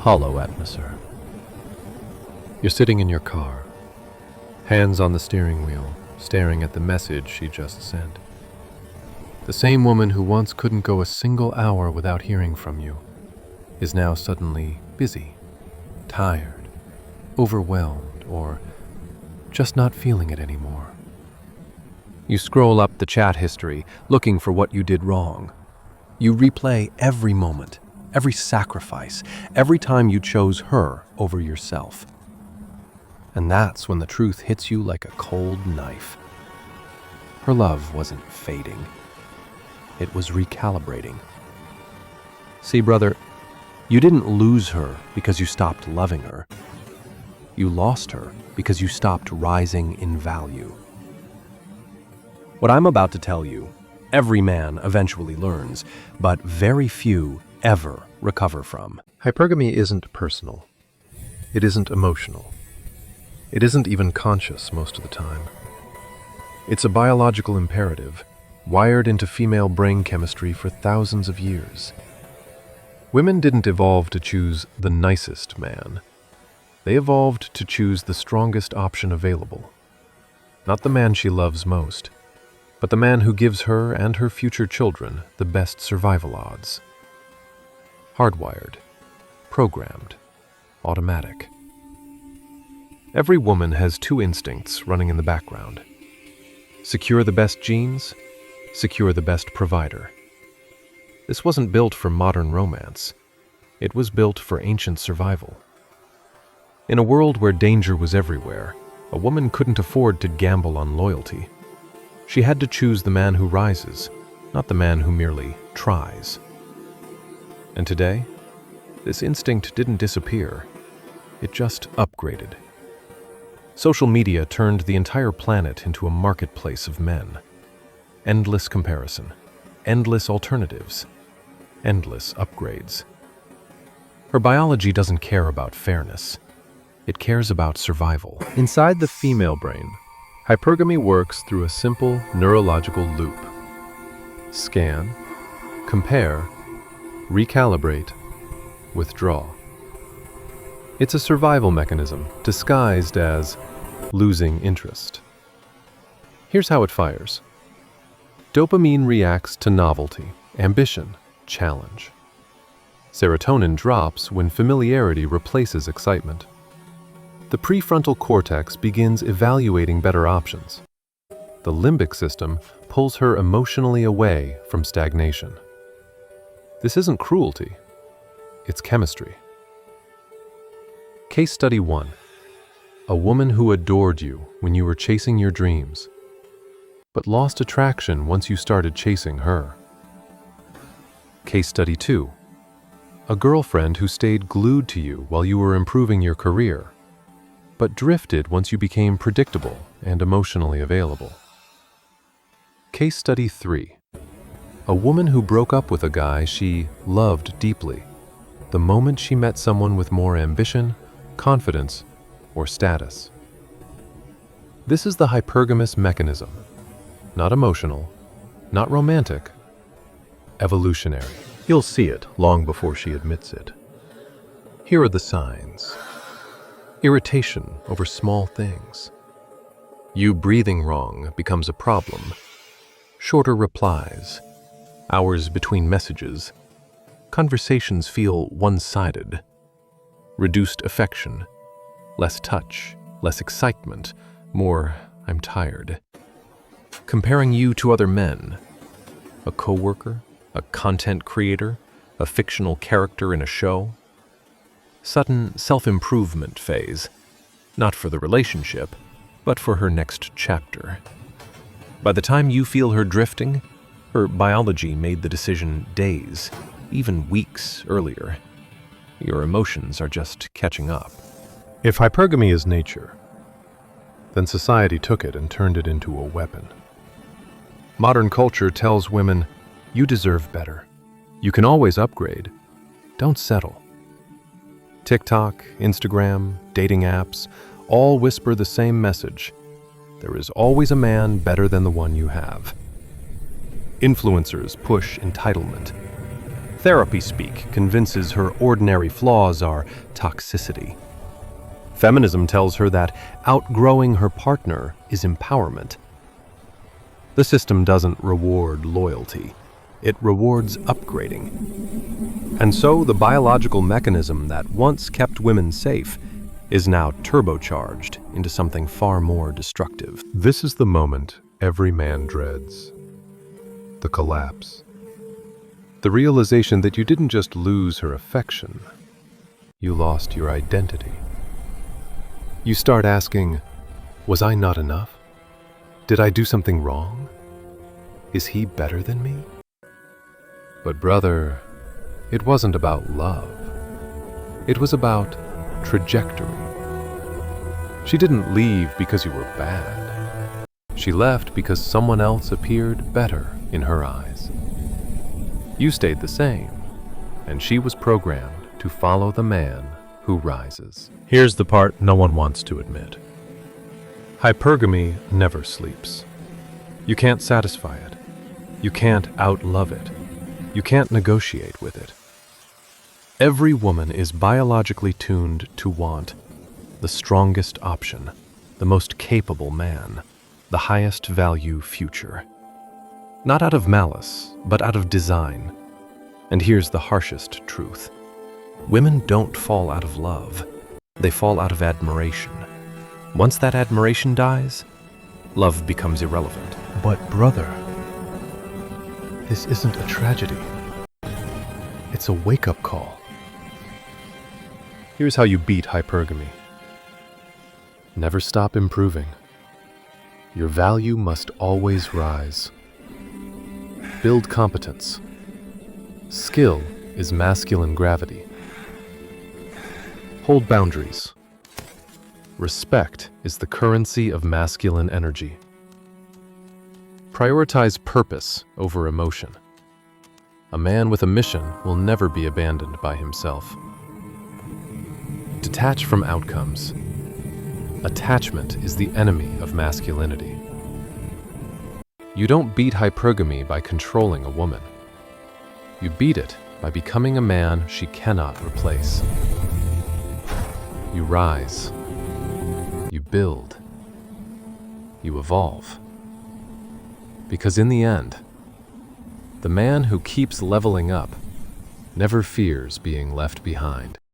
hollow atmosphere. You're sitting in your car, hands on the steering wheel, staring at the message she just sent. The same woman who once couldn't go a single hour without hearing from you is now suddenly busy, tired, overwhelmed, or just not feeling it anymore. You scroll up the chat history, looking for what you did wrong. You replay every moment, every sacrifice, every time you chose her over yourself. And that's when the truth hits you like a cold knife. Her love wasn't fading. It was recalibrating. See, brother, you didn't lose her because you stopped loving her. You lost her because you stopped rising in value. What I'm about to tell you, every man eventually learns, but very few ever recover from. Hypergamy isn't personal. It isn't emotional. It isn't even conscious most of the time. It's a biological imperative, wired into female brain chemistry for thousands of years. Women didn't evolve to choose the nicest man. They evolved to choose the strongest option available. Not the man she loves most, but the man who gives her and her future children the best survival odds. Hardwired, programmed, automatic. Every woman has two instincts running in the background. Secure the best genes, secure the best provider. This wasn't built for modern romance. It was built for ancient survival. In a world where danger was everywhere, a woman couldn't afford to gamble on loyalty. She had to choose the man who rises, not the man who merely tries. And today, this instinct didn't disappear. It just upgraded. Social media turned the entire planet into a marketplace of men. Endless comparison, endless alternatives, endless upgrades. Her biology doesn't care about fairness. It cares about survival. Inside the female brain, hypergamy works through a simple neurological loop. Scan, compare, recalibrate, withdraw. It's a survival mechanism disguised as losing interest. Here's how it fires. Dopamine reacts to novelty, ambition, challenge. Serotonin drops when familiarity replaces excitement. The prefrontal cortex begins evaluating better options. The limbic system pulls her emotionally away from stagnation. This isn't cruelty, it's chemistry. Case study 1. A woman who adored you when you were chasing your dreams, but lost attraction once you started chasing her. Case study 2. A girlfriend who stayed glued to you while you were improving your career, but drifted once you became predictable and emotionally available. Case study 3. A woman who broke up with a guy she loved deeply the moment she met someone with more ambition, confidence, or status. This is the hypergamous mechanism. Not emotional, not romantic, evolutionary. You'll see it long before she admits it. Here are the signs. Irritation over small things. You breathing wrong becomes a problem. Shorter replies. Hours between messages. Conversations feel one-sided. Reduced affection. Less touch, less excitement, more "I'm tired." Comparing you to other men. A coworker, a content creator, a fictional character in a show. Sudden self-improvement phase. Not for the relationship, but for her next chapter. By the time you feel her drifting, her biology made the decision days, even weeks earlier. Your emotions are just catching up. If hypergamy is nature, then society took it and turned it into a weapon. Modern culture tells women, you deserve better. You can always upgrade. Don't settle. TikTok, Instagram, dating apps, all whisper the same message. There is always a man better than the one you have. Influencers push entitlement. Therapy speak convinces her ordinary flaws are toxicity. Feminism tells her that outgrowing her partner is empowerment. The system doesn't reward loyalty. It rewards upgrading. And so the biological mechanism that once kept women safe is now turbocharged into something far more destructive. This is the moment every man dreads. The collapse. The realization that you didn't just lose her affection, you lost your identity. You start asking, was I not enough? Did I do something wrong? Is he better than me? But brother, it wasn't about love. It was about trajectory. She didn't leave because you were bad. She left because someone else appeared better in her eyes. You stayed the same, and she was programmed to follow the man who rises. Here's the part no one wants to admit. Hypergamy never sleeps. You can't satisfy it. You can't outlove it. You can't negotiate with it. Every woman is biologically tuned to want the strongest option, the most capable man, the highest value future. Not out of malice, but out of design. And here's the harshest truth. Women don't fall out of love. They fall out of admiration. Once that admiration dies, love becomes irrelevant. But brother, this isn't a tragedy. It's a wake-up call. Here's how you beat hypergamy. Never stop improving. Your value must always rise. Build competence. Skill is masculine gravity. Hold boundaries. Respect is the currency of masculine energy. Prioritize purpose over emotion. A man with a mission will never be abandoned by himself. Detach from outcomes. Attachment is the enemy of masculinity. You don't beat hypergamy by controlling a woman. You beat it by becoming a man she cannot replace. You rise. You build. You evolve. Because in the end, the man who keeps leveling up never fears being left behind.